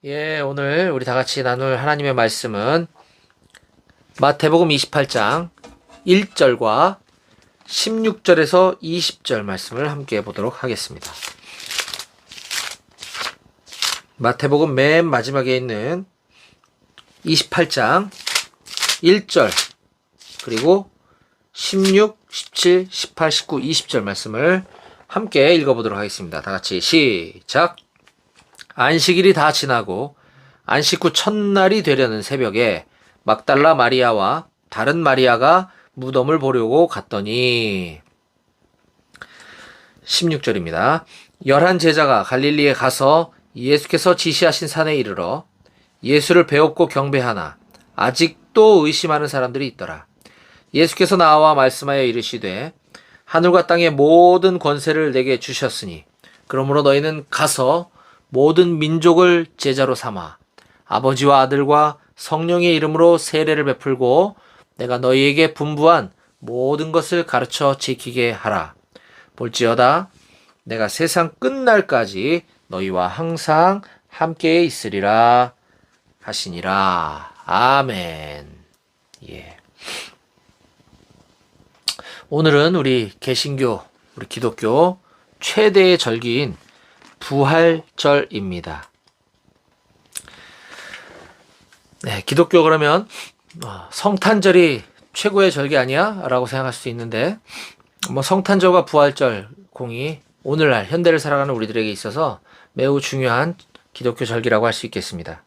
오늘 우리 다 같이 나눌 하나님의 말씀은 마태복음 28장 1절과 16절에서 20절 말씀을 함께 보도록 하겠습니다. 마태복음 맨 마지막에 있는 28장 1절 그리고 16, 17, 18, 19, 20절 말씀을 함께 읽어보도록 하겠습니다. 다 같이 시작! 안식일이 다 지나고 안식 후 첫날이 되려는 새벽에 막달라 마리아와 다른 마리아가 무덤을 보려고 갔더니 16절입니다. 11 제자가 갈릴리에 가서 예수께서 지시하신 산에 이르러 예수를 배웠고 경배하나 아직도 의심하는 사람들이 있더라. 예수께서 나와 말씀하여 이르시되 하늘과 땅의 모든 권세를 내게 주셨으니 그러므로 너희는 가서 모든 민족을 제자로 삼아 아버지와 아들과 성령의 이름으로 세례를 베풀고 내가 너희에게 분부한 모든 것을 가르쳐 지키게 하라. 볼지어다 내가 세상 끝날까지 너희와 항상 함께 있으리라 하시니라. 아멘. 오늘은 우리 개신교, 우리 기독교 최대의 절기인 부활절입니다. 기독교 그러면 성탄절이 최고의 절기 아니야? 라고 생각할 수 있는데 성탄절과 부활절 공이 오늘날 현대를 살아가는 우리들에게 있어서 매우 중요한 기독교 절기라고 할 수 있겠습니다.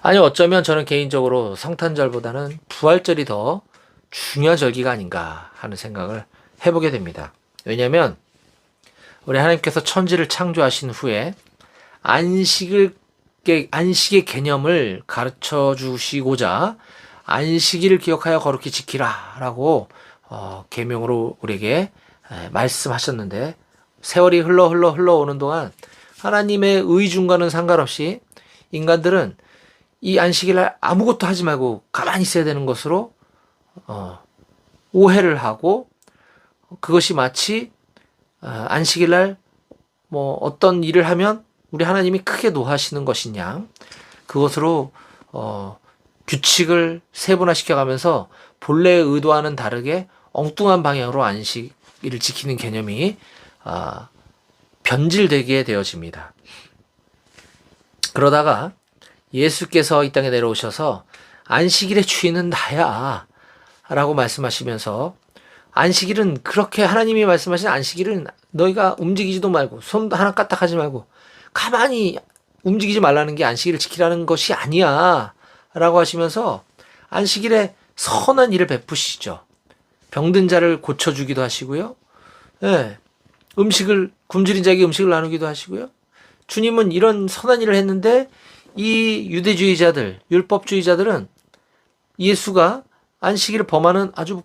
아니 어쩌면 저는 개인적으로 성탄절보다는 부활절이 더 중요한 절기가 아닌가 하는 생각을 해보게 됩니다. 왜냐하면 우리 하나님께서 천지를 창조하신 후에 안식의 개념을 가르쳐 주시고자 안식일을 기억하여 거룩히 지키라 라고 계명으로 우리에게 말씀하셨는데 세월이 흘러오는 동안 하나님의 의중과는 상관없이 인간들은 이 안식일날 아무것도 하지 말고 가만히 있어야 되는 것으로 오해를 하고 그것이 마치 안식일날 어떤 일을 하면 우리 하나님이 크게 노하시는 것이냐 그것으로 규칙을 세분화시켜가면서 본래 의도와는 다르게 엉뚱한 방향으로 안식일을 지키는 개념이 변질되게 되어집니다. 그러다가 예수께서 이 땅에 내려오셔서 안식일의 주인은 나야 라고 말씀하시면서 안식일은 그렇게 하나님이 말씀하신 안식일은 너희가 움직이지도 말고 손도 하나 까딱하지 말고 가만히 움직이지 말라는 게 안식일을 지키라는 것이 아니야 라고 하시면서 안식일에 선한 일을 베푸시죠. 병든 자를 고쳐주기도 하시고요. 굶주린 자에게 음식을 나누기도 하시고요. 주님은 이런 선한 일을 했는데 이 유대주의자들, 율법주의자들은 예수가 안식일을 범하는 아주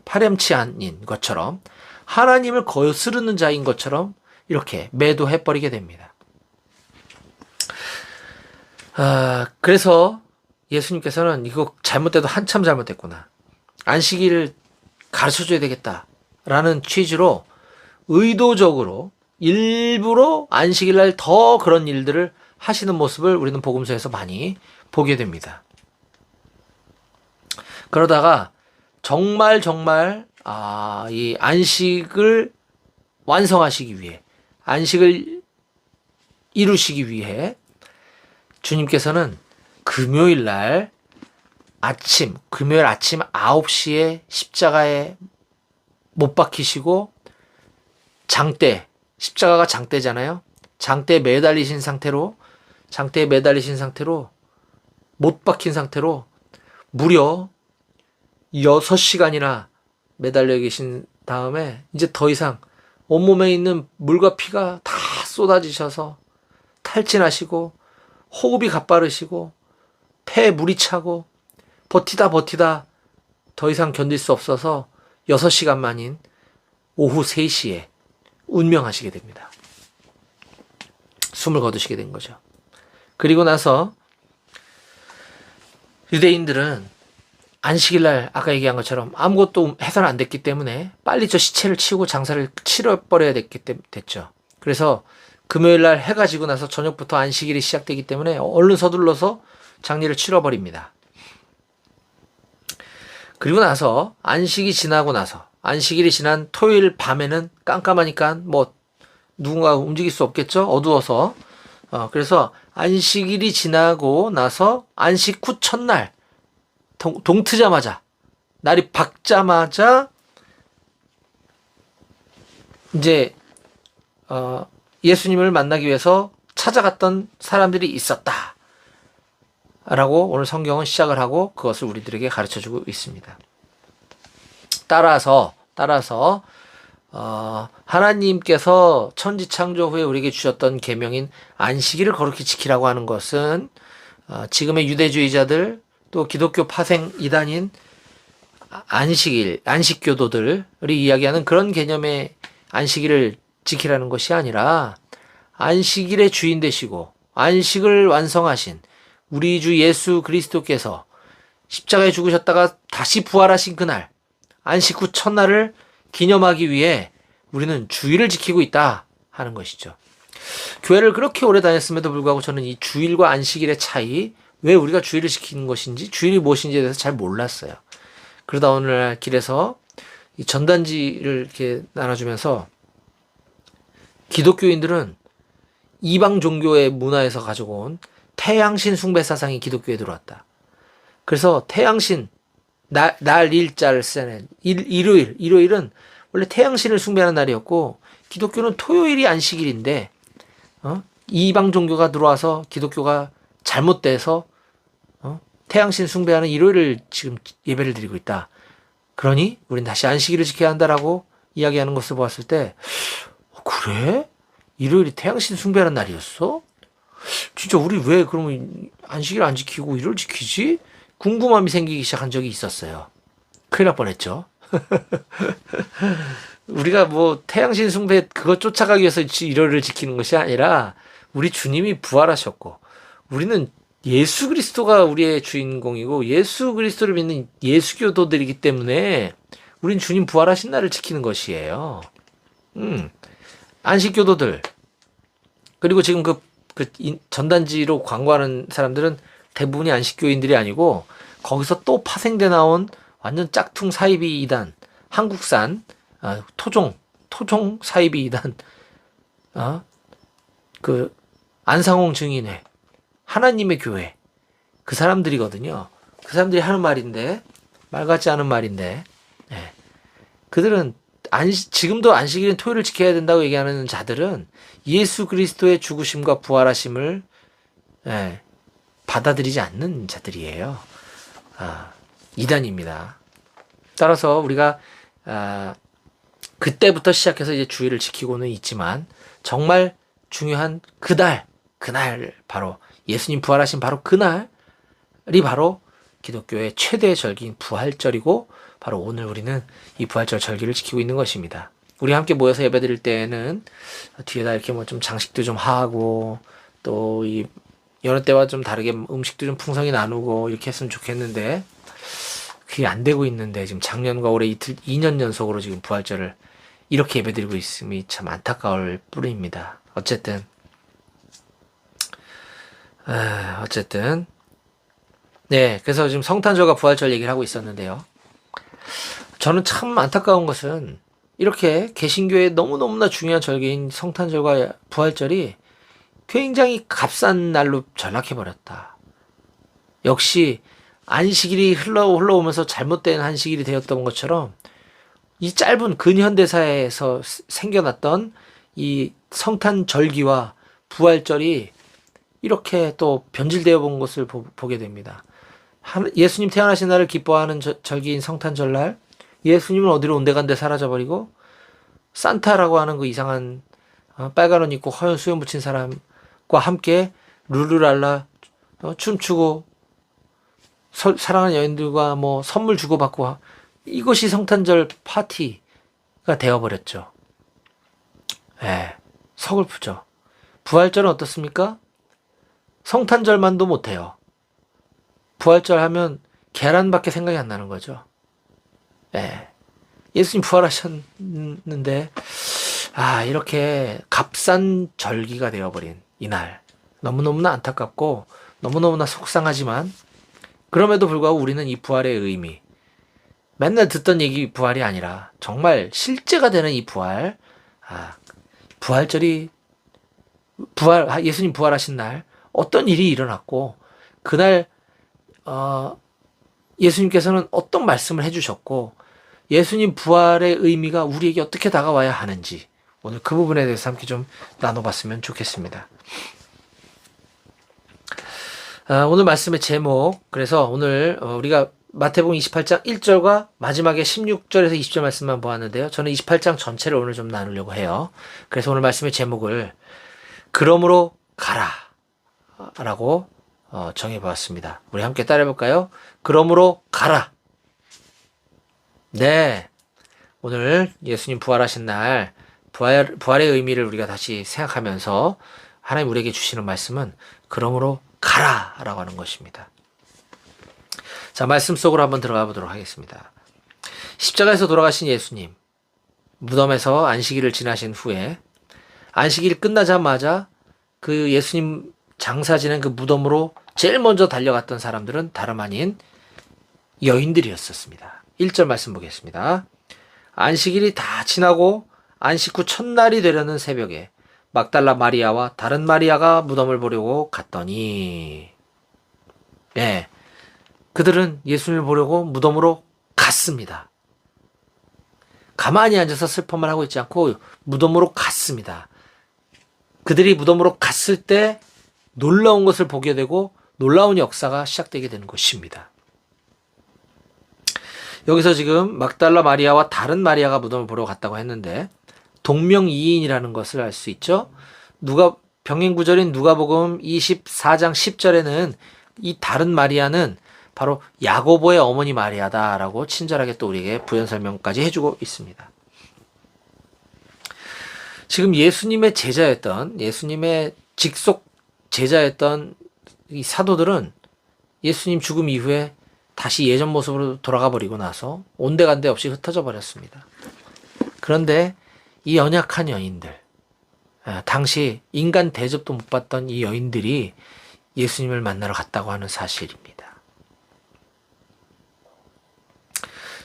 파렴치한인 것처럼 하나님을 거스르는 자인 것처럼 이렇게 매도해버리게 됩니다. 그래서 예수님께서는 이거 잘못돼도 한참 잘못됐구나. 안식일을 가르쳐줘야 되겠다라는 취지로 의도적으로 일부러 안식일날 더 그런 일들을 하시는 모습을 우리는 복음서에서 많이 보게 됩니다. 그러다가 정말 이 안식을 완성하시기 위해 안식을 이루시기 위해 주님께서는 금요일 아침 9시에 십자가에 못 박히시고 십자가가 장대잖아요. 장대에 매달리신 상태로 못 박힌 상태로 무려 6시간이나 매달려 계신 다음에 이제 더 이상 온몸에 있는 물과 피가 다 쏟아지셔서 탈진하시고 호흡이 가빠르시고 폐에 물이 차고 버티다 더 이상 견딜 수 없어서 6시간 만인 오후 3시에 운명하시게 됩니다. 숨을 거두시게 된 거죠. 그리고 나서 유대인들은 안식일날 아까 얘기한 것처럼 아무것도 해서는 안 됐기 때문에 빨리 저 시체를 치우고 장사를 치러버려야 됐죠. 그래서 금요일 날 해가 지고 나서 저녁부터 안식일이 시작되기 때문에 얼른 서둘러서 장례를 치러버립니다. 그리고 나서 안식이 지나고 나서 안식일이 지난 토요일 밤에는 깜깜하니까 뭐 누군가 움직일 수 없겠죠? 어두워서. 그래서 안식일이 지나고 나서 안식 후 첫날 동트자마자 날이 밝자마자 이제 예수님을 만나기 위해서 찾아갔던 사람들이 있었다. 라고 오늘 성경은 시작을 하고 그것을 우리들에게 가르쳐주고 있습니다. 따라서 하나님께서 천지 창조 후에 우리에게 주셨던 계명인 안식일을 거룩히 지키라고 하는 것은 지금의 유대주의자들 또 기독교 파생 이단인 안식교도들이 이야기하는 그런 개념의 안식일을 지키라는 것이 아니라 안식일의 주인 되시고 안식을 완성하신 우리 주 예수 그리스도께서 십자가에 죽으셨다가 다시 부활하신 그날 안식 후 첫날을 기념하기 위해 우리는 주일을 지키고 있다 하는 것이죠. 교회를 그렇게 오래 다녔음에도 불구하고 저는 이 주일과 안식일의 차이, 왜 우리가 주일을 지키는 것인지, 주일이 무엇인지에 대해서 잘 몰랐어요. 그러다 오늘날 길에서 이 전단지를 이렇게 나눠주면서 기독교인들은 이방 종교의 문화에서 가져온 태양신 숭배 사상이 기독교에 들어왔다. 그래서 태양신, 날 일자를 쓰는 일요일은 원래 태양신을 숭배하는 날이었고 기독교는 토요일이 안식일인데 이방 종교가 들어와서 기독교가 잘못돼서 태양신 숭배하는 일요일을 지금 예배를 드리고 있다. 그러니 우린 다시 안식일을 지켜야 한다라고 이야기하는 것을 보았을 때 그래? 일요일이 태양신 숭배하는 날이었어? 진짜 우리 왜 그러면 안식일 안 지키고 일요일 지키지? 궁금함이 생기기 시작한 적이 있었어요. 큰일 날 뻔했죠. 우리가 뭐 태양신 숭배 그거 쫓아가기 위해서 일요일을 지키는 것이 아니라 우리 주님이 부활하셨고 우리는 예수 그리스도가 우리의 주인공이고 예수 그리스도를 믿는 예수교도들이기 때문에 우린 주님 부활하신 날을 지키는 것이에요. 안식교도들 그리고 지금 그 전단지로 광고하는 사람들은 대부분이 안식교인들이 아니고 거기서 또 파생돼 나온 완전 짝퉁 사이비 이단 한국산 토종 사이비 이단 그 안상홍 증인회 하나님의 교회 그 사람들이거든요. 그 사람들이 하는 말인데 말 같지 않은 말인데 그들은 지금도 안식일은 토요일을 지켜야 된다고 얘기하는 자들은 예수 그리스도의 죽으심과 부활하심을 받아들이지 않는 자들이에요. 이단입니다. 따라서 우리가 그때부터 시작해서 이제 주일을 지키고는 있지만 정말 중요한 그날 바로 예수님 부활하신 바로 그날이 바로 기독교의 최대 절기인 부활절이고 바로 오늘 우리는 이 부활절 절기를 지키고 있는 것입니다. 우리 함께 모여서 예배드릴 때는 뒤에다 이렇게 뭐 좀 장식도 좀 하고 또 이 여느 때와 좀 다르게 음식도 좀 풍성히 나누고 이렇게 했으면 좋겠는데 그게 안 되고 있는데 지금 작년과 올해 2년 연속으로 지금 부활절을 이렇게 예배드리고 있음이 참 안타까울 뿐입니다. 어쨌든 네, 그래서 지금 성탄절과 부활절 얘기를 하고 있었는데요. 저는 참 안타까운 것은 이렇게 개신교의 너무너무나 중요한 절기인 성탄절과 부활절이 굉장히 값싼 날로 전락해버렸다. 역시 안식일이 흘러오면서 잘못된 안식일이 되었던 것처럼 이 짧은 근현대사에서 생겨났던 이 성탄절기와 부활절이 이렇게 또 변질되어 본 것을 보게 됩니다. 예수님 태어나신 날을 기뻐하는 절기인 성탄절날 예수님은 어디로 온데간데 사라져버리고 산타라고 하는 그 이상한 빨간 옷 입고 허연 수염 붙인 사람과 함께 룰루랄라 춤추고 사랑하는 여인들과 뭐 선물 주고받고 이것이 성탄절 파티가 되어버렸죠. 서글프죠. 부활절은 어떻습니까? 성탄절만도 못해요. 부활절 하면 계란밖에 생각이 안 나는 거죠. 예수님 부활하셨는데 이렇게 값싼 절기가 되어버린 이날. 너무너무나 안타깝고 너무너무나 속상하지만 그럼에도 불구하고 우리는 이 부활의 의미, 맨날 듣던 얘기 부활이 아니라 정말 실제가 되는 이 부활, 부활절이 예수님 부활하신 날 어떤 일이 일어났고 그날 예수님께서는 어떤 말씀을 해주셨고 예수님 부활의 의미가 우리에게 어떻게 다가와야 하는지 오늘 그 부분에 대해서 함께 좀 나눠봤으면 좋겠습니다. 오늘 말씀의 제목, 그래서 오늘 우리가 마태복음 28장 1절과 마지막에 16절에서 20절 말씀만 보았는데요. 저는 28장 전체를 오늘 좀 나누려고 해요. 그래서 오늘 말씀의 제목을 그러므로 가라 라고 정해보았습니다. 우리 함께 따라해볼까요? 그러므로 가라. 네, 오늘 예수님 부활하신 날 부활의 의미를 우리가 다시 생각하면서 하나님 우리에게 주시는 말씀은 그러므로 가라 라고 하는 것입니다. 자, 말씀 속으로 한번 들어가 보도록 하겠습니다. 십자가에서 돌아가신 예수님, 무덤에서 안식일을 지나신 후에 안식일이 끝나자마자 그 예수님 장사 지낸 그 무덤으로 제일 먼저 달려갔던 사람들은 다름 아닌 여인들이었었습니다. 1절 말씀 보겠습니다. 안식일이 다 지나고 안식 후 첫날이 되려는 새벽에 막달라 마리아와 다른 마리아가 무덤을 보려고 갔더니, 네, 그들은 예수님을 보려고 무덤으로 갔습니다. 가만히 앉아서 슬퍼만 하고 있지 않고 무덤으로 갔습니다. 그들이 무덤으로 갔을 때 놀라운 것을 보게 되고 놀라운 역사가 시작되게 되는 것입니다. 여기서 지금 막달라 마리아와 다른 마리아가 무덤을 보러 갔다고 했는데 동명이인이라는 것을 알 수 있죠. 병행구절인 누가복음 24장 10절에는 이 다른 마리아는 바로 야고보의 어머니 마리아다라고 친절하게 또 우리에게 부연 설명까지 해주고 있습니다. 지금 예수님의 직속 제자였던 이 사도들은 예수님 죽음 이후에 다시 예전 모습으로 돌아가 버리고 나서 온데간데 없이 흩어져 버렸습니다. 그런데 이 연약한 여인들, 당시 인간 대접도 못 받던 이 여인들이 예수님을 만나러 갔다고 하는 사실입니다.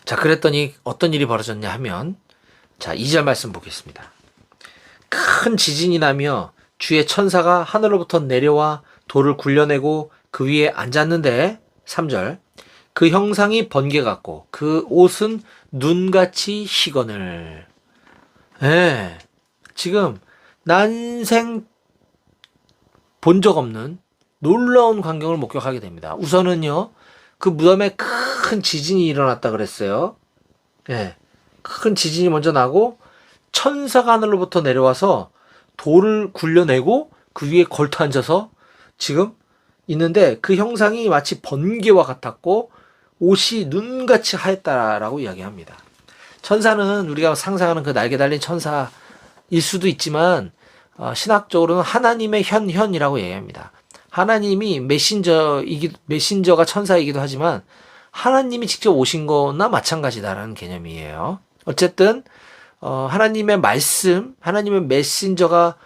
자, 그랬더니 어떤 일이 벌어졌냐 하면, 자, 2절 말씀 보겠습니다. 큰 지진이 나며 주의 천사가 하늘로부터 내려와 돌을 굴려내고 그 위에 앉았는데, 3절, 그 형상이 번개 같고 그 옷은 눈같이 희거늘. 네, 지금 난생 본 적 없는 놀라운 광경을 목격하게 됩니다. 우선은요, 그 무덤에 큰 지진이 일어났다 그랬어요. 네, 큰 지진이 먼저 나고 천사가 하늘로부터 내려와서 돌을 굴려내고 그 위에 걸터 앉아서 지금 있는데 그 형상이 마치 번개와 같았고 옷이 눈같이 하였다라고 이야기합니다. 천사는 우리가 상상하는 그 날개 달린 천사일 수도 있지만 신학적으로는 하나님의 현이라고 얘기합니다. 하나님이 메신저가 천사이기도 하지만 하나님이 직접 오신 거나 마찬가지다라는 개념이에요. 어쨌든 하나님의 말씀, 하나님의 메신저가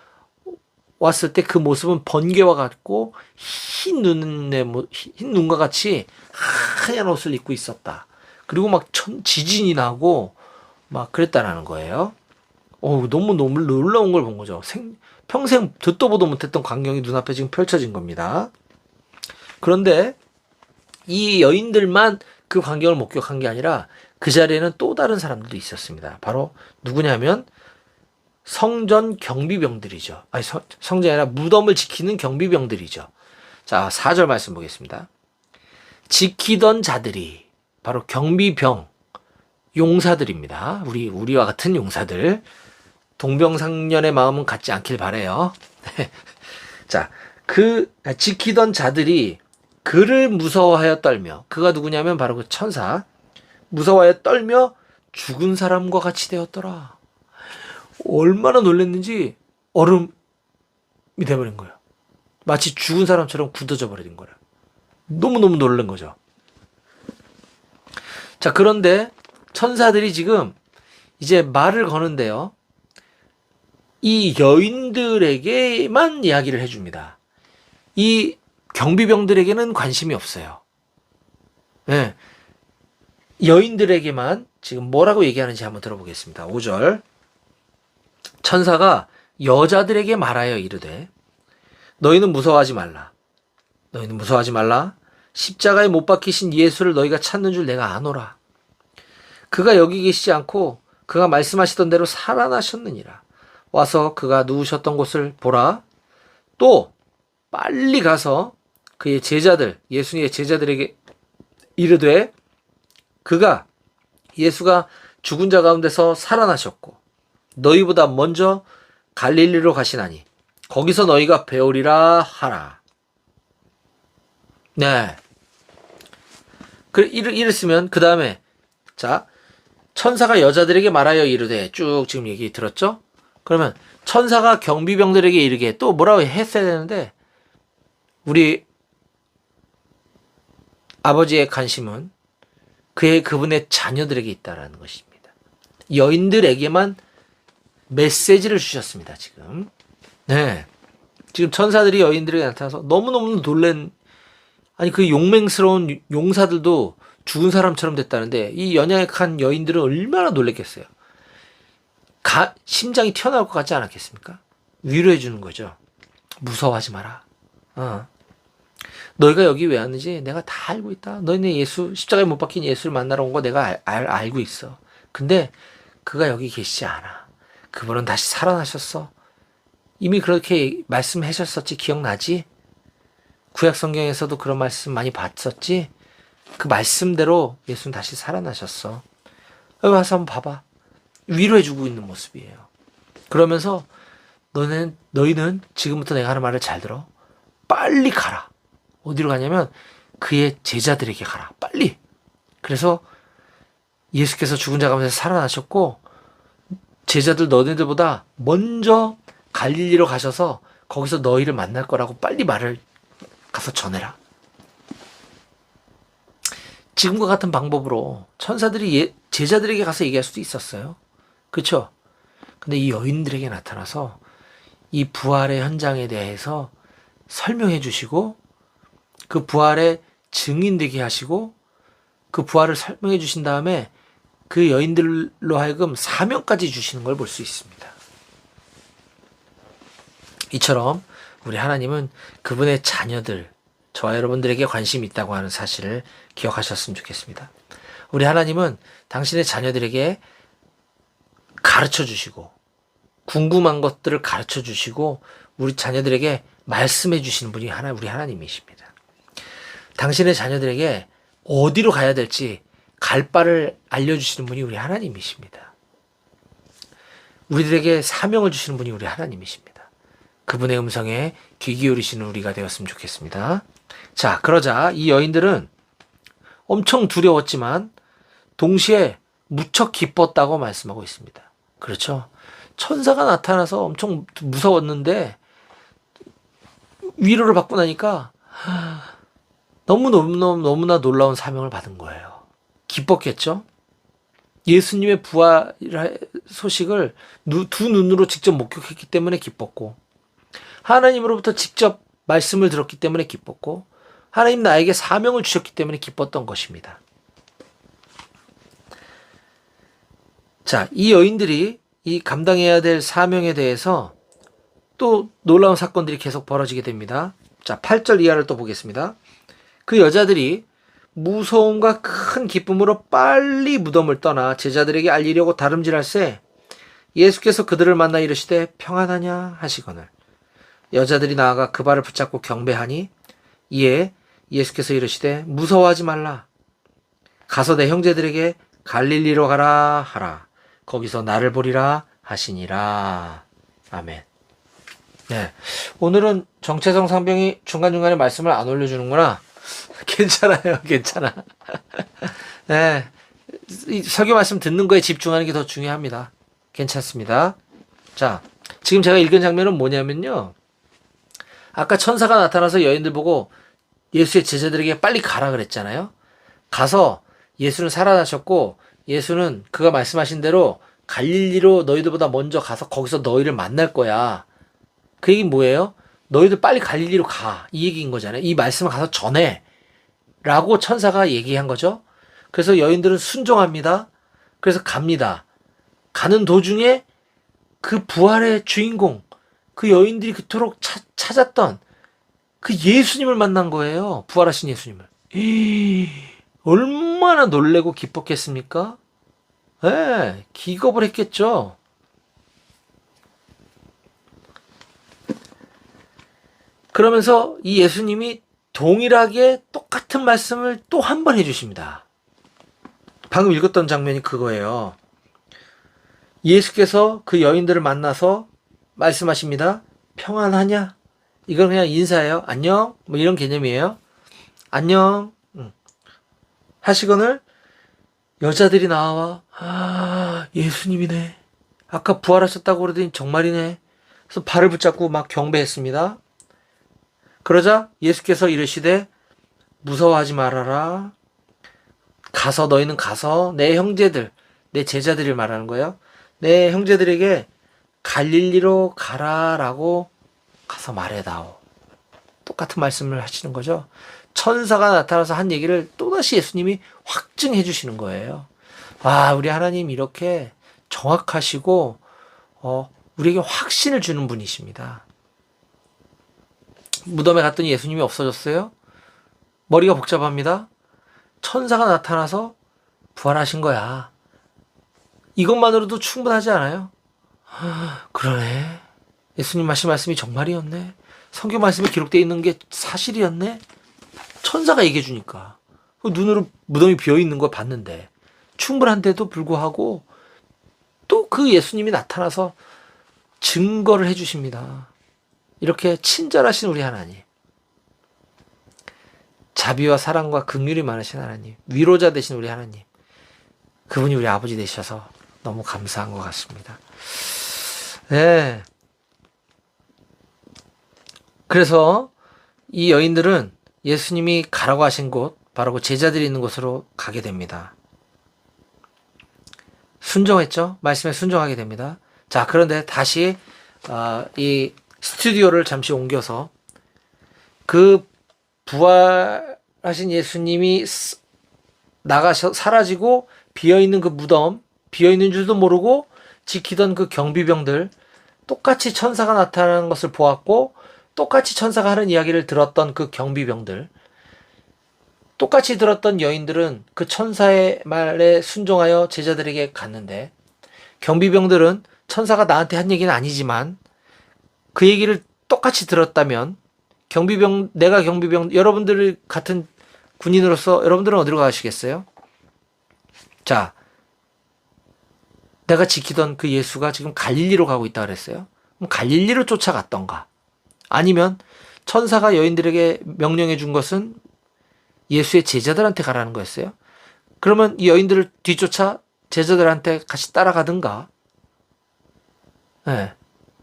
왔을 때 그 모습은 번개와 같고 흰 눈과 같이 하얀 옷을 입고 있었다. 그리고 막 지진이 나고 막 그랬다라는 거예요. 너무 놀라운 걸 본 거죠. 평생 듣도 보도 못했던 광경이 눈앞에 지금 펼쳐진 겁니다. 그런데 이 여인들만 그 광경을 목격한 게 아니라 그 자리에는 또 다른 사람들도 있었습니다. 바로 누구냐면 성전 경비병들이죠. 성전이 아니라 무덤을 지키는 경비병들이죠. 자, 4절 말씀 보겠습니다. 지키던 자들이 바로 경비병, 용사들입니다. 우리와 같은 용사들. 동병상련의 마음은 갖지 않길 바래요. 자, 지키던 자들이 그를 무서워하여 떨며, 그가 누구냐면 바로 그 천사, 무서워하여 떨며 죽은 사람과 같이 되었더라. 얼마나 놀랐는지 얼음이 돼버린 거예요. 마치 죽은 사람처럼 굳어져 버린 거예요. 너무너무 놀란 거죠. 자, 그런데 천사들이 지금 이제 말을 거는데요. 이 여인들에게만 이야기를 해줍니다. 이 경비병들에게는 관심이 없어요. 네. 여인들에게만 지금 뭐라고 얘기하는지 한번 들어보겠습니다. 5절. 천사가 여자들에게 말하여 이르되 너희는 무서워하지 말라. 너희는 무서워하지 말라. 십자가에 못 박히신 예수를 너희가 찾는 줄 내가 아노라. 그가 여기 계시지 않고 그가 말씀하시던 대로 살아나셨느니라. 와서 그가 누우셨던 곳을 보라. 또 빨리 가서 그의 제자들, 예수님의 제자들에게 이르되 예수가 죽은 자 가운데서 살아나셨고 너희보다 먼저 갈릴리로 가시나니 거기서 너희가 배우리라 하라. 네. 이랬으면 그 다음에 자 천사가 여자들에게 말하여 이르되 쭉 지금 얘기 들었죠? 그러면 천사가 경비병들에게 이르게 또 뭐라고 했어야 되는데 우리 아버지의 관심은 그분의 자녀들에게 있다라는 것입니다. 여인들에게만 메시지를 주셨습니다. 지금. 네. 지금 천사들이 여인들에게 나타나서 너무너무 놀란 아니 그 용맹스러운 용사들도 죽은 사람처럼 됐다는데 이 연약한 여인들은 얼마나 놀랬겠어요. 심장이 튀어나올 것 같지 않았겠습니까? 위로해 주는 거죠. 무서워하지 마라. 너희가 여기 왜 왔는지 내가 다 알고 있다. 너희는 십자가에 못 박힌 예수를 만나러 온 거 내가 알고 있어. 근데 그가 여기 계시지 않아. 그분은 다시 살아나셨어. 이미 그렇게 말씀하셨었지. 기억나지? 구약 성경에서도 그런 말씀 많이 봤었지? 그 말씀대로 예수는 다시 살아나셨어. 여기 와서 한번 봐봐. 위로해주고 있는 모습이에요. 그러면서 너희는 지금부터 내가 하는 말을 잘 들어. 빨리 가라. 어디로 가냐면 그의 제자들에게 가라. 빨리. 그래서 예수께서 죽은 자 가운데서 살아나셨고 제자들 너희들보다 먼저 갈릴리로 가셔서 거기서 너희를 만날 거라고 빨리 말을 가서 전해라. 지금과 같은 방법으로 천사들이 제자들에게 가서 얘기할 수도 있었어요. 그렇죠? 근데 이 여인들에게 나타나서 이 부활의 현장에 대해서 설명해 주시고 그 부활의 증인되게 하시고 그 부활을 설명해 주신 다음에 그 여인들로 하여금 사명까지 주시는 걸 볼 수 있습니다. 이처럼 우리 하나님은 그분의 자녀들, 저와 여러분들에게 관심이 있다고 하는 사실을 기억하셨으면 좋겠습니다. 우리 하나님은 당신의 자녀들에게 가르쳐 주시고 궁금한 것들을 가르쳐 주시고 우리 자녀들에게 말씀해 주시는 분이 우리 하나님이십니다. 당신의 자녀들에게 어디로 가야 될지 갈 바를 알려주시는 분이 우리 하나님이십니다. 우리들에게 사명을 주시는 분이 우리 하나님이십니다. 그분의 음성에 귀 기울이시는 우리가 되었으면 좋겠습니다. 자, 그러자 이 여인들은 엄청 두려웠지만 동시에 무척 기뻤다고 말씀하고 있습니다. 그렇죠? 천사가 나타나서 엄청 무서웠는데 위로를 받고 나니까 너무나 놀라운 사명을 받은 거예요. 기뻤겠죠? 예수님의 부활 소식을 두 눈으로 직접 목격했기 때문에 기뻤고 하나님으로부터 직접 말씀을 들었기 때문에 기뻤고 하나님 나에게 사명을 주셨기 때문에 기뻤던 것입니다. 자, 이 여인들이 이 감당해야 될 사명에 대해서 또 놀라운 사건들이 계속 벌어지게 됩니다. 자, 8절 이하를 또 보겠습니다. 그 여자들이 무서움과 큰 기쁨으로 빨리 무덤을 떠나 제자들에게 알리려고 다름질할새 예수께서 그들을 만나 이르시되 평안하냐 하시거늘 여자들이 나아가 그 발을 붙잡고 경배하니 이에 예수께서 이르시되 무서워하지 말라. 가서 내 형제들에게 갈릴리로 가라 하라. 거기서 나를 보리라 하시니라. 아멘. 네, 오늘은 정체성 상병이 중간중간에 말씀을 안 올려주는구나. 괜찮아요. 괜찮아. 네, 이 설교 말씀 듣는 거에 집중하는 게 더 중요합니다. 괜찮습니다. 자, 지금 제가 읽은 장면은 뭐냐면요. 아까 천사가 나타나서 여인들 보고 예수의 제자들에게 빨리 가라 그랬잖아요. 가서 예수는 살아나셨고 예수는 그가 말씀하신 대로 갈릴리로 너희들보다 먼저 가서 거기서 너희를 만날 거야. 그 얘기는 뭐예요? 너희들 빨리 갈릴리로 가. 이 얘기인 거잖아요. 이 말씀을 가서 전해. 라고 천사가 얘기한 거죠. 그래서 여인들은 순종합니다. 그래서 갑니다. 가는 도중에 그 부활의 주인공, 그 여인들이 그토록 찾았던 그 예수님을 만난 거예요. 부활하신 예수님을. 얼마나 놀래고 기뻤겠습니까? 네, 기겁을 했겠죠. 그러면서 이 예수님이 동일하게 똑같은 말씀을 또 한 번 해주십니다. 방금 읽었던 장면이 그거예요. 예수께서 그 여인들을 만나서 말씀하십니다. 평안하냐? 이건 그냥 인사예요. 안녕? 뭐 이런 개념이에요. 안녕. 하시거늘 여자들이 나와. 예수님이네. 아까 부활하셨다고 그러더니 정말이네. 그래서 발을 붙잡고 막 경배했습니다. 그러자 예수께서 이르시되 무서워하지 말아라. 가서 너희는 가서 내 형제들, 내 제자들을 말하는 거예요. 내 형제들에게 갈릴리로 가라라고 가서 말해다오. 똑같은 말씀을 하시는 거죠. 천사가 나타나서 한 얘기를 또다시 예수님이 확증해 주시는 거예요. 우리 하나님 이렇게 정확하시고 우리에게 확신을 주는 분이십니다. 무덤에 갔더니 예수님이 없어졌어요. 머리가 복잡합니다. 천사가 나타나서 부활하신 거야. 이것만으로도 충분하지 않아요? 그러네. 예수님 하신 말씀이 정말이었네. 성경 말씀에 기록되어 있는 게 사실이었네. 천사가 얘기해 주니까. 눈으로 무덤이 비어있는 걸 봤는데 충분한데도 불구하고 또 그 예수님이 나타나서 증거를 해주십니다. 이렇게 친절하신 우리 하나님, 자비와 사랑과 긍휼이 많으신 하나님, 위로자 되신 우리 하나님, 그분이 우리 아버지 되셔서 너무 감사한 것 같습니다. 네. 그래서 이 여인들은 예수님이 가라고 하신 곳, 바로 그 제자들이 있는 곳으로 가게 됩니다. 순종했죠? 말씀에 순종하게 됩니다. 자, 그런데 다시 이 스튜디오를 잠시 옮겨서 그 부활하신 예수님이 사라지고 비어있는 그 무덤, 비어있는 줄도 모르고 지키던 그 경비병들, 똑같이 천사가 나타나는 것을 보았고 똑같이 천사가 하는 이야기를 들었던 그 경비병들, 똑같이 들었던 여인들은 그 천사의 말에 순종하여 제자들에게 갔는데, 경비병들은 천사가 나한테 한 얘기는 아니지만 그 얘기를 똑같이 들었다면 내가 경비병, 여러분들 같은 군인으로서 여러분들은 어디로 가시겠어요? 자, 내가 지키던 그 예수가 지금 갈릴리로 가고 있다 그랬어요. 그럼 갈릴리로 쫓아갔던가? 아니면 천사가 여인들에게 명령해 준 것은 예수의 제자들한테 가라는 거였어요? 그러면 이 여인들을 뒤쫓아 제자들한테 같이 따라가든가? 네.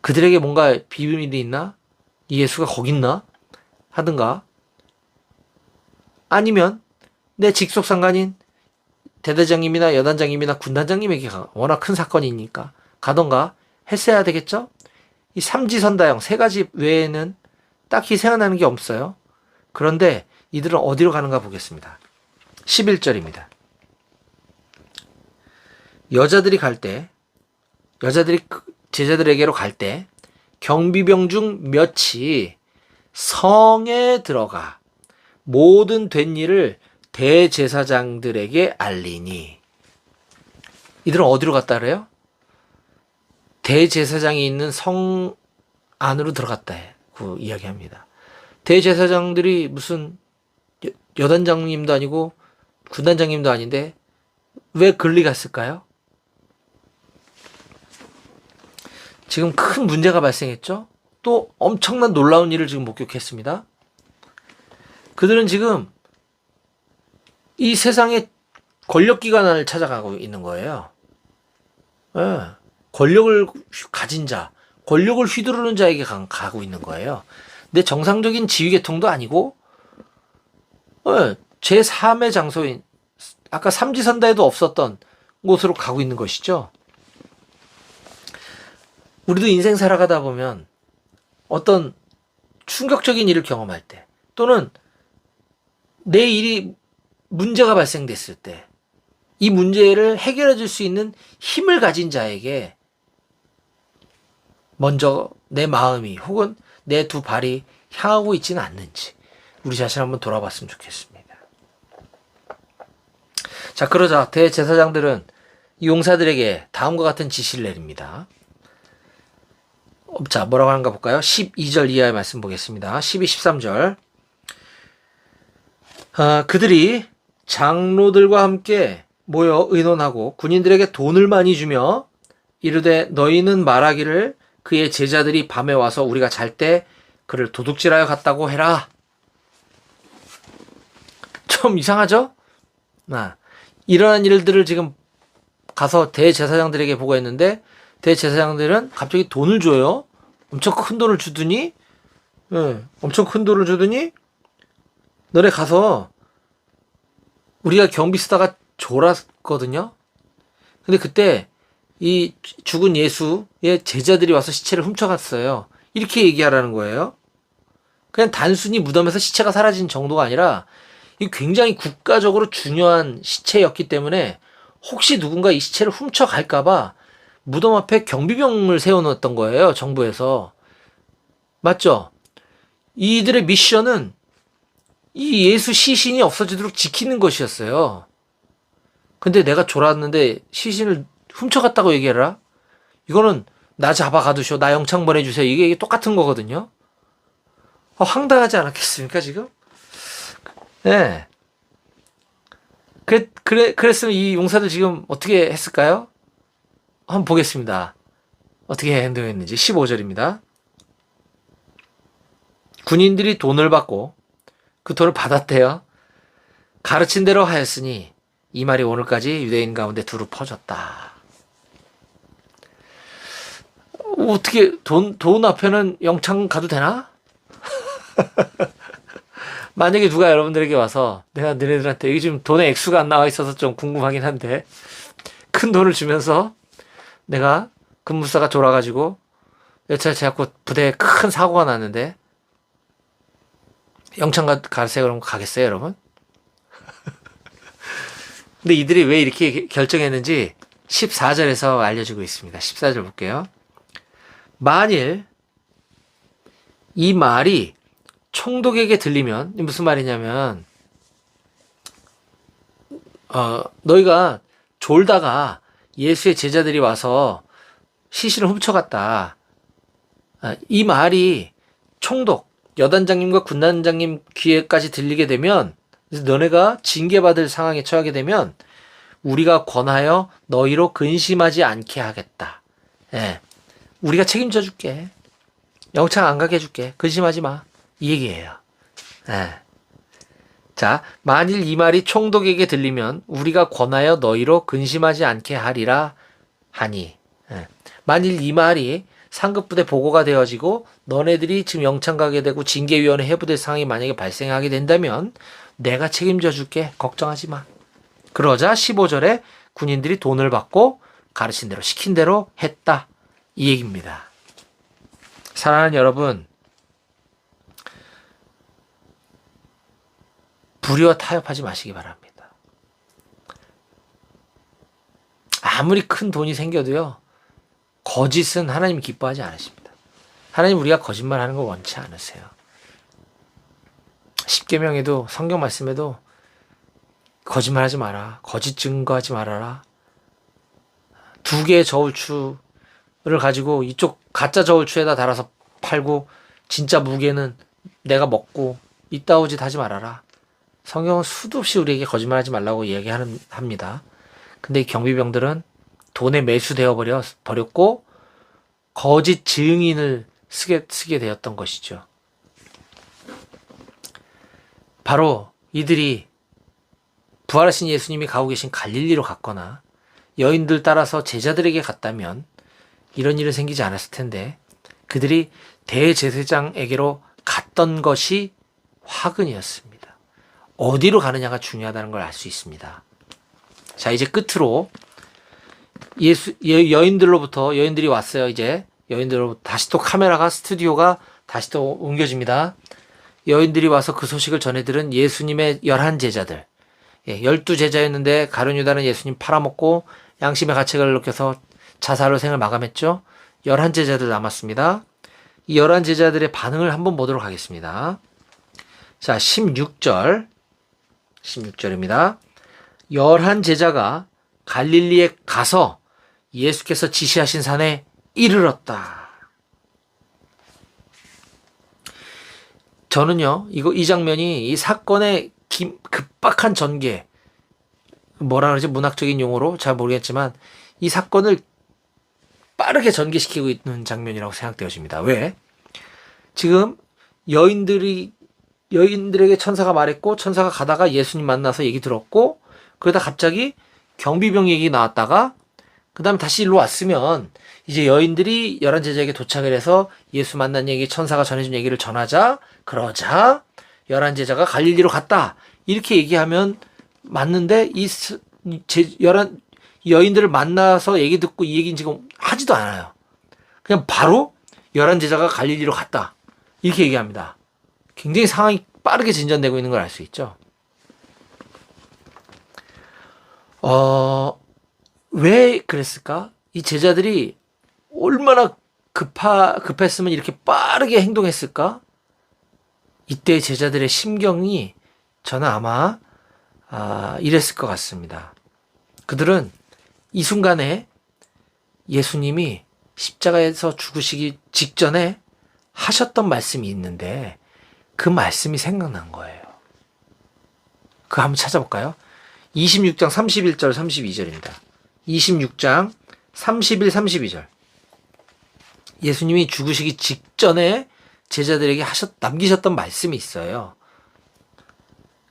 그들에게 뭔가 비밀이 있나? 이 예수가 거기 있나? 하든가? 아니면 내 직속 상관인 대대장님이나 여단장님이나 군단장님에게 워낙 큰 사건이니까 가던가 했어야 되겠죠? 이 삼지선다형 세 가지 외에는 딱히 생각나는 게 없어요. 그런데 이들은 어디로 가는가 보겠습니다. 11절입니다. 여자들이 제자들에게로 갈 때 경비병 중 몇이 성에 들어가 모든 된 일을 대제사장들에게 알리니. 이들은 어디로 갔다 그래요? 대제사장이 있는 성 안으로 들어갔다고 이야기합니다. 대제사장들이 무슨 여단장님도 아니고 군단장님도 아닌데 왜 글리 갔을까요? 지금 큰 문제가 발생했죠? 또 엄청난 놀라운 일을 지금 목격했습니다. 그들은 지금 이 세상의 권력기관을 찾아가고 있는 거예요. 네. 권력을 가진 자, 권력을 휘두르는 자에게 가고 있는 거예요. 근데 정상적인 지휘계통도 아니고 제3의 장소인 아까 삼지선다에도 없었던 곳으로 가고 있는 것이죠. 우리도 인생 살아가다 보면 어떤 충격적인 일을 경험할 때, 또는 내 일이 문제가 발생됐을 때, 이 문제를 해결해 줄 수 있는 힘을 가진 자에게 먼저 내 마음이 혹은 내 두 발이 향하고 있지는 않는지 우리 자신 한번 돌아봤으면 좋겠습니다. 자, 그러자 대제사장들은 이 용사들에게 다음과 같은 지시를 내립니다. 자, 뭐라고 하는가 볼까요? 12절 이하의 말씀 보겠습니다. 12, 13절. 그들이 장로들과 함께 모여 의논하고 군인들에게 돈을 많이 주며 이르되 너희는 말하기를 그의 제자들이 밤에 와서 우리가 잘 때 그를 도둑질하여 갔다고 해라. 좀 이상하죠? 이러한 일들을 지금 가서 대제사장들에게 보고했는데 대제사장들은 갑자기 돈을 줘요. 엄청 큰 돈을 주더니 엄청 큰 돈을 주더니 너네 가서 우리가 경비 쓰다가 졸았거든요. 근데 그때 이 죽은 예수의 제자들이 와서 시체를 훔쳐갔어요. 이렇게 얘기하라는 거예요. 그냥 단순히 무덤에서 시체가 사라진 정도가 아니라 이 굉장히 국가적으로 중요한 시체였기 때문에 혹시 누군가 이 시체를 훔쳐갈까봐 무덤 앞에 경비병을 세워놓았던 거예요. 정부에서. 맞죠? 이들의 미션은 이 예수 시신이 없어지도록 지키는 것이었어요. 근데 내가 졸았는데 시신을 훔쳐갔다고 얘기해라? 이거는 나 잡아 가두셔. 나 영창 보내주세요. 이게 똑같은 거거든요. 황당하지 않았겠습니까, 지금? 네. 그랬으면 이 용사들 지금 어떻게 했을까요? 한번 보겠습니다. 어떻게 행동했는지. 15절입니다. 군인들이 돈을 받고 그 돈을 받았대요. 가르친 대로 하였으니 이 말이 오늘까지 유대인 가운데 두루 퍼졌다. 어떻게 돈 앞에는 영창 가도 되나? 만약에 누가 여러분들에게 와서 내가 너네들한테 여기 지금 돈의 액수가 안 나와 있어서 좀 궁금하긴 한데 큰 돈을 주면서 내가 근무사가 졸아가지고 여차저차 자꾸 부대에 큰 사고가 났는데 영창 가세요 그러면 가겠어요 여러분? 근데 이들이 왜 이렇게 결정했는지 14절에서 알려주고 있습니다. 14절 볼게요. 만일 이 말이 총독에게 들리면 무슨 말이냐면 너희가 졸다가 예수의 제자들이 와서 시신을 훔쳐갔다. 이 말이 총독, 여단장님과 군단장님 귀에까지 들리게 되면 너네가 징계받을 상황에 처하게 되면 우리가 권하여 너희로 근심하지 않게 하겠다. 예. 우리가 책임져 줄게. 영창 안 가게 해줄게. 근심하지 마. 이 얘기예요. 예. 자, 만일 이 말이 총독에게 들리면 우리가 권하여 너희로 근심하지 않게 하리라 하니. 예. 만일 이 말이 상급부대 보고가 되어지고 너네들이 지금 영창 가게 되고 징계위원회 해부될 상황이 만약에 발생하게 된다면 내가 책임져 줄게. 걱정하지 마. 그러자 15절에 군인들이 돈을 받고 가르친 대로 시킨 대로 했다. 이 얘기입니다. 사랑하는 여러분, 불의와 타협하지 마시기 바랍니다. 아무리 큰 돈이 생겨도요, 거짓은 하나님 기뻐하지 않으십니다. 하나님 우리가 거짓말하는 거 원치 않으세요. 십계명에도 성경 말씀에도 거짓말하지 마라. 거짓 증거하지 말아라. 2개의 저울추를 가지고 이쪽 가짜 저울추에다 달아서 팔고 진짜 무게는 내가 먹고 이따오 짓 하지 말아라. 성경은 수도 없이 우리에게 거짓말하지 말라고 이야기합니다. 근데 이 경비병들은 돈에 매수되어 버렸고 거짓 증인을 쓰게 되었던 것이죠. 바로 이들이 부활하신 예수님이 가고 계신 갈릴리로 갔거나 여인들 따라서 제자들에게 갔다면 이런 일은 생기지 않았을 텐데 그들이 대제사장에게로 갔던 것이 화근이었습니다. 어디로 가느냐가 중요하다는 걸 알 수 있습니다. 자, 이제 끝으로 여인들이 왔어요. 이제 여인들 다시 또 카메라가 스튜디오가 다시 또 옮겨집니다. 여인들이 와서 그 소식을 전해들은 예수님의 11제자들. 12제자였는데 가룟 유다는 예수님 팔아먹고 양심의 가책을 느껴서 자살로 생을 마감했죠. 11제자들 남았습니다. 이 11제자들의 반응을 한번 보도록 하겠습니다. 자, 16절입니다. 11제자가 갈릴리에 가서 예수께서 지시하신 산에 이르렀다. 저는요, 이 장면이 이 사건의 급박한 전개, 뭐라 그러지, 문학적인 용어로 잘 모르겠지만, 이 사건을 빠르게 전개시키고 있는 장면이라고 생각되어집니다. 왜? 지금 여인들에게 천사가 말했고, 천사가 가다가 예수님 만나서 얘기 들었고, 그러다 갑자기 경비병 얘기 나왔다가, 그 다음에 다시 일로 왔으면, 이제 여인들이 11제자에게 도착을 해서 예수 만난 얘기, 천사가 전해준 얘기를 전하자, 그러자 11제자가 갈릴리로 갔다. 이렇게 얘기하면 맞는데 이 여인들을 만나서 얘기 듣고 이 얘기는 지금 하지도 않아요. 그냥 바로 11제자가 갈릴리로 갔다. 이렇게 얘기합니다. 굉장히 상황이 빠르게 진전되고 있는 걸 알 수 있죠. 왜 그랬을까? 이 제자들이 얼마나 급했으면 이렇게 빠르게 행동했을까? 이때 제자들의 심경이 저는 아마 이랬을 것 같습니다. 그들은 이 순간에 예수님이 십자가에서 죽으시기 직전에 하셨던 말씀이 있는데 그 말씀이 생각난 거예요. 그거 한번 찾아볼까요? 26장 31절 32절입니다. 26장 31, 32절. 예수님이 죽으시기 직전에 제자들에게 남기셨던 말씀이 있어요.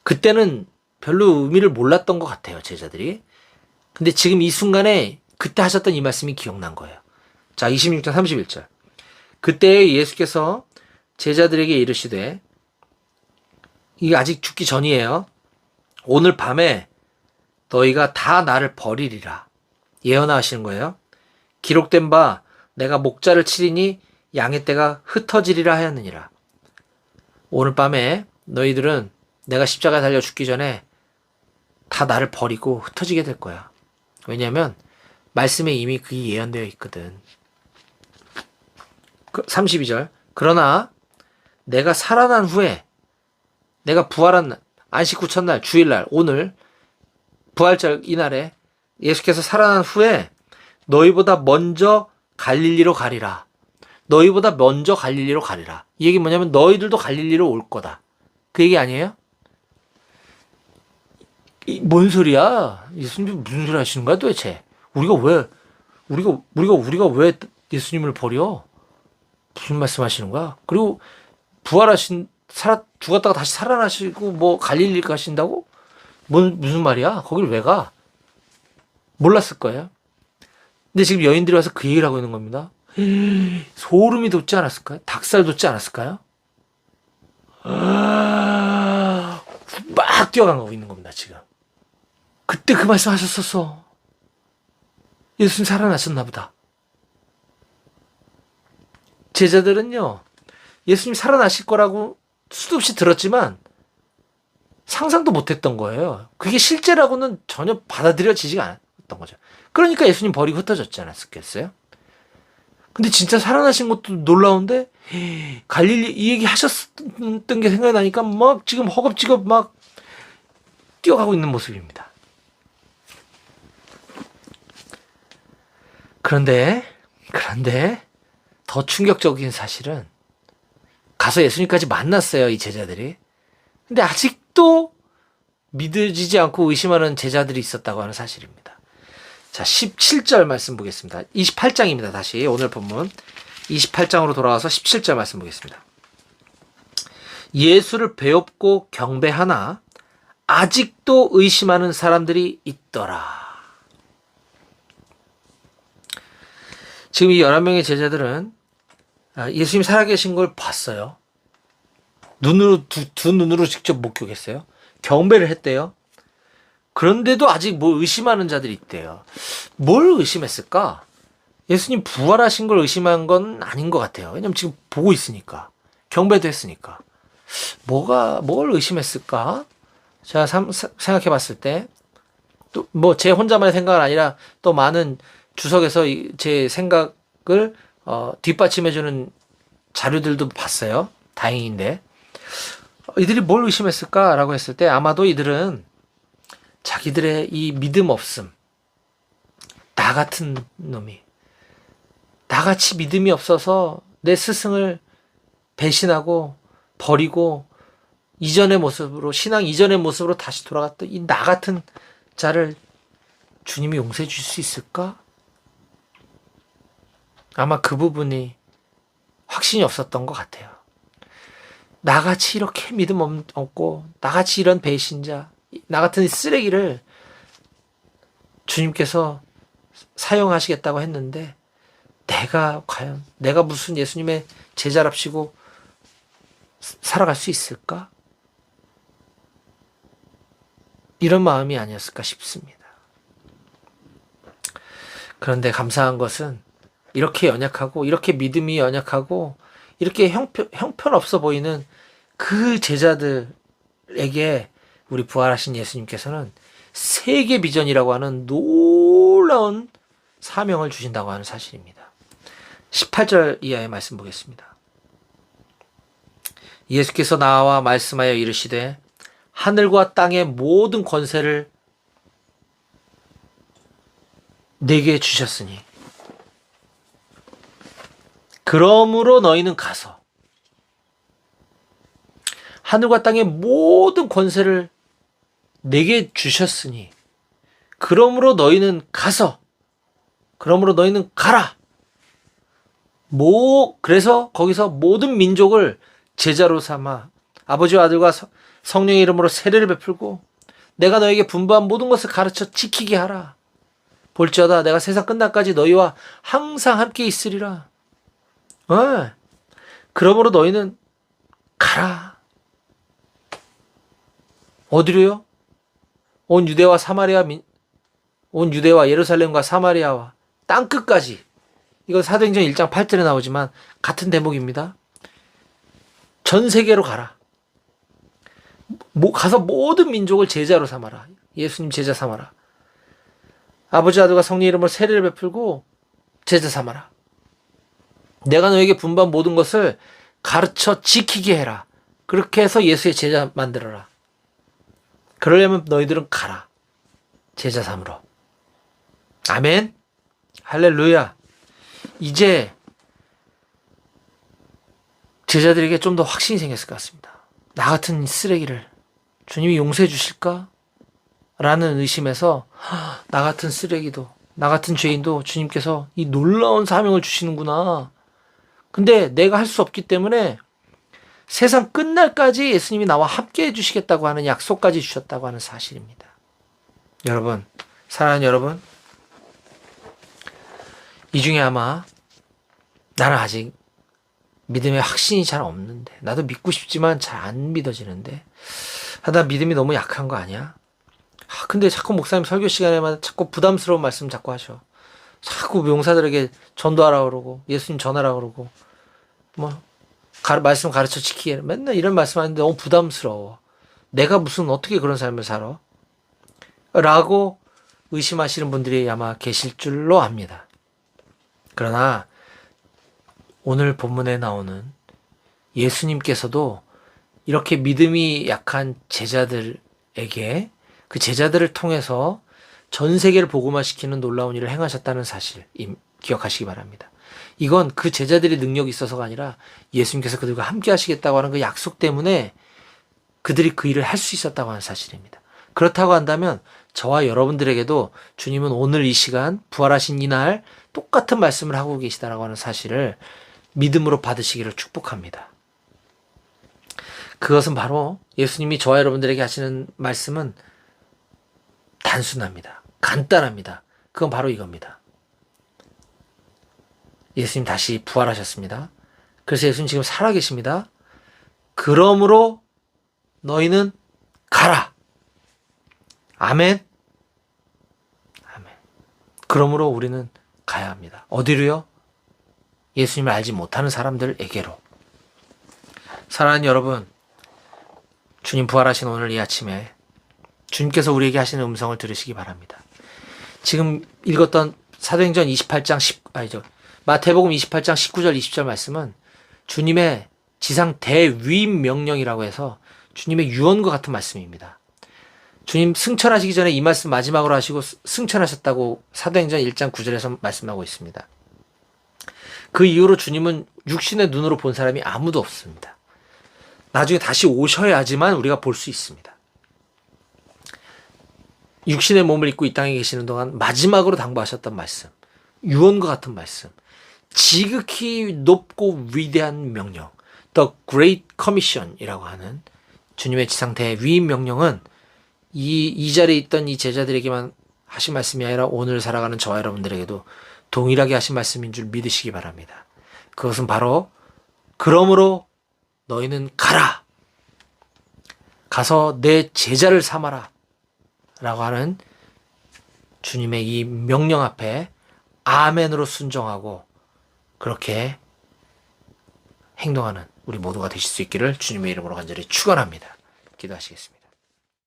그때는 별로 의미를 몰랐던 것 같아요, 제자들이. 근데 지금 이 순간에 그때 하셨던 이 말씀이 기억난 거예요. 자, 26장 31절. 그때 예수께서 제자들에게 이르시되, 이게 아직 죽기 전이에요. 오늘 밤에 너희가 다 나를 버리리라. 예언하시는 거예요. 기록된 바 내가 목자를 치리니 양의 떼가 흩어지리라 하였느니라. 오늘 밤에 너희들은 내가 십자가에 달려 죽기 전에 다 나를 버리고 흩어지게 될 거야. 왜냐하면 말씀에 이미 그게 예언되어 있거든. 32절. 그러나 내가 살아난 후에, 내가 부활한 날, 안식 후 첫날, 주일날, 오늘 부활절 이날에 예수께서 살아난 후에 너희보다 먼저 갈릴리로 가리라. 너희보다 먼저 갈릴리로 가리라. 이 얘기 뭐냐면 너희들도 갈릴리로 올 거다. 그 얘기 아니에요? 뭔 소리야? 예수님 무슨 소리 하시는 거야 도대체? 우리가 왜 예수님을 버려? 무슨 말씀 하시는 거야? 그리고 죽었다가 다시 살아나시고 뭐 갈릴리 가신다고? 무슨 말이야? 거길 왜 가? 몰랐을 거예요. 근데 지금 여인들이 와서 그 얘기를 하고 있는 겁니다. 소름이 돋지 않았을까요? 닭살 돋지 않았을까요? 막 뛰어가고 있는 겁니다, 지금. 그때 그 말씀 하셨었어. 예수님 살아나셨나 보다. 제자들은요, 예수님 살아나실 거라고 수도 없이 들었지만 상상도 못했던 거예요. 그게 실제라고는 전혀 받아들여지지가 않았던 거죠. 그러니까 예수님 버리고 흩어졌지 않았겠어요? 근데 진짜 살아나신 것도 놀라운데 갈릴리 이 얘기 하셨던 게 생각이 나니까 막 지금 허겁지겁 막 뛰어가고 있는 모습입니다. 그런데 더 충격적인 사실은 가서 예수님까지 만났어요, 이 제자들이. 근데 아직도 믿어지지 않고 의심하는 제자들이 있었다고 하는 사실입니다. 자, 17절 말씀 보겠습니다. 28장입니다. 다시 오늘 본문 28장으로 돌아와서 17절 말씀 보겠습니다. 예수를 배웁고 경배하나 아직도 의심하는 사람들이 있더라. 지금 이 11명의 제자들은 예수님이 살아계신 걸 봤어요. 눈으로 두 눈으로 직접 목격했어요. 경배를 했대요. 그런데도 아직 뭐 의심하는 자들이 있대요. 뭘 의심했을까? 예수님 부활하신 걸 의심한 건 아닌 것 같아요. 왜냐면 지금 보고 있으니까. 경배도 했으니까. 뭘 의심했을까? 제가 생각해 봤을 때, 또, 제 혼자만의 생각은 아니라 또 많은 주석에서 제 생각을, 뒷받침해주는 자료들도 봤어요. 다행인데. 이들이 뭘 의심했을까라고 했을 때 아마도 이들은 자기들의 이 믿음 없음, 나 같은 놈이, 나같이 믿음이 없어서 내 스승을 배신하고 버리고 이전의 모습으로, 신앙 이전의 모습으로 다시 돌아갔던 이 나 같은 자를 주님이 용서해 줄 수 있을까? 아마 그 부분이 확신이 없었던 것 같아요. 나같이 이렇게 믿음 없고, 나같이 이런 배신자, 나 같은 쓰레기를 주님께서 사용하시겠다고 했는데, 내가 무슨 예수님의 제자랍시고 살아갈 수 있을까? 이런 마음이 아니었을까 싶습니다. 그런데 감사한 것은 이렇게 연약하고, 이렇게 믿음이 연약하고, 이렇게 형편없어 보이는 그 제자들에게 우리 부활하신 예수님께서는 세계 비전이라고 하는 놀라운 사명을 주신다고 하는 사실입니다. 18절 이하의 말씀 보겠습니다. 예수께서 나와 말씀하여 이르시되 하늘과 땅의 모든 권세를 내게 주셨으니 그러므로 너희는 가서 하늘과 땅의 모든 권세를 내게 주셨으니 그러므로 너희는 가라. 그래서 거기서 모든 민족을 제자로 삼아 아버지와 아들과 성령의 이름으로 세례를 베풀고 내가 너에게 분부한 모든 것을 가르쳐 지키게 하라. 볼지어다 내가 세상 끝날까지 너희와 항상 함께 있으리라. 그러므로 너희는 가라. 어디로요? 온 유대와 예루살렘과 사마리아와 땅끝까지. 이건 사도행전 1장 8절에 나오지만 같은 대목입니다. 전 세계로 가라. 가서 모든 민족을 제자로 삼아라. 예수님 제자 삼아라. 아버지 아들과 성령 이름으로 세례를 베풀고 제자 삼아라. 내가 너에게 분부한 모든 것을 가르쳐 지키게 해라. 그렇게 해서 예수의 제자 만들어라. 그러려면 너희들은 가라. 제자 삼으러. 아멘. 할렐루야. 이제 제자들에게 좀 더 확신이 생겼을 것 같습니다. 나 같은 쓰레기를 주님이 용서해 주실까? 라는 의심에서 나 같은 쓰레기도, 나 같은 죄인도 주님께서 이 놀라운 사명을 주시는구나. 근데 내가 할 수 없기 때문에 세상 끝날까지 예수님이 나와 함께 해주시겠다고 하는 약속까지 주셨다고 하는 사실입니다. 여러분, 사랑하는 여러분, 이 중에 아마 나는 아직 믿음에 확신이 잘 없는데, 나도 믿고 싶지만 잘 안 믿어지는데, 나 믿음이 너무 약한 거 아니야? 근데 자꾸 목사님 설교 시간에마다 자꾸 부담스러운 말씀 자꾸 하셔. 자꾸 용사들에게 전도하라 그러고, 예수님 전하라 그러고, 말씀 가르쳐 지키게 맨날 이런 말씀 하는데 너무 부담스러워. 내가 무슨 어떻게 그런 삶을 살아? 라고 의심하시는 분들이 아마 계실 줄로 압니다. 그러나 오늘 본문에 나오는 예수님께서도 이렇게 믿음이 약한 제자들에게 그 제자들을 통해서 전 세계를 복음화시키는 놀라운 일을 행하셨다는 사실 기억하시기 바랍니다. 이건 그 제자들의 능력이 있어서가 아니라 예수님께서 그들과 함께 하시겠다고 하는 그 약속 때문에 그들이 그 일을 할 수 있었다고 하는 사실입니다. 그렇다고 한다면 저와 여러분들에게도 주님은 오늘 이 시간 부활하신 이날 똑같은 말씀을 하고 계시다라고 하는 사실을 믿음으로 받으시기를 축복합니다. 그것은 바로 예수님이 저와 여러분들에게 하시는 말씀은 단순합니다. 간단합니다. 그건 바로 이겁니다. 예수님 다시 부활하셨습니다. 그래서 예수님 지금 살아계십니다. 그러므로 너희는 가라. 아멘. 아멘. 그러므로 우리는 가야 합니다. 어디로요? 예수님을 알지 못하는 사람들에게로. 사랑하는 여러분, 주님 부활하신 오늘 이 아침에 주님께서 우리에게 하시는 음성을 들으시기 바랍니다. 지금 읽었던 사도행전 28장 마태복음 28장 19절 20절 말씀은 주님의 지상 대위임 명령이라고 해서 주님의 유언과 같은 말씀입니다. 주님 승천하시기 전에 이 말씀 마지막으로 하시고 승천하셨다고 사도행전 1장 9절에서 말씀하고 있습니다. 그 이후로 주님은 육신의 눈으로 본 사람이 아무도 없습니다. 나중에 다시 오셔야지만 우리가 볼 수 있습니다. 육신의 몸을 입고 이 땅에 계시는 동안 마지막으로 당부하셨던 말씀, 유언과 같은 말씀, 지극히 높고 위대한 명령, The Great Commission이라고 하는 주님의 지상 대위임 명령은 이 자리에 있던 이 제자들에게만 하신 말씀이 아니라 오늘 살아가는 저와 여러분들에게도 동일하게 하신 말씀인 줄 믿으시기 바랍니다. 그것은 바로 그러므로 너희는 가라! 가서 내 제자를 삼아라! 라고 하는 주님의 이 명령 앞에 아멘으로 순종하고 그렇게 행동하는 우리 모두가 되실 수 있기를 주님의 이름으로 간절히 축원합니다. 기도하시겠습니다.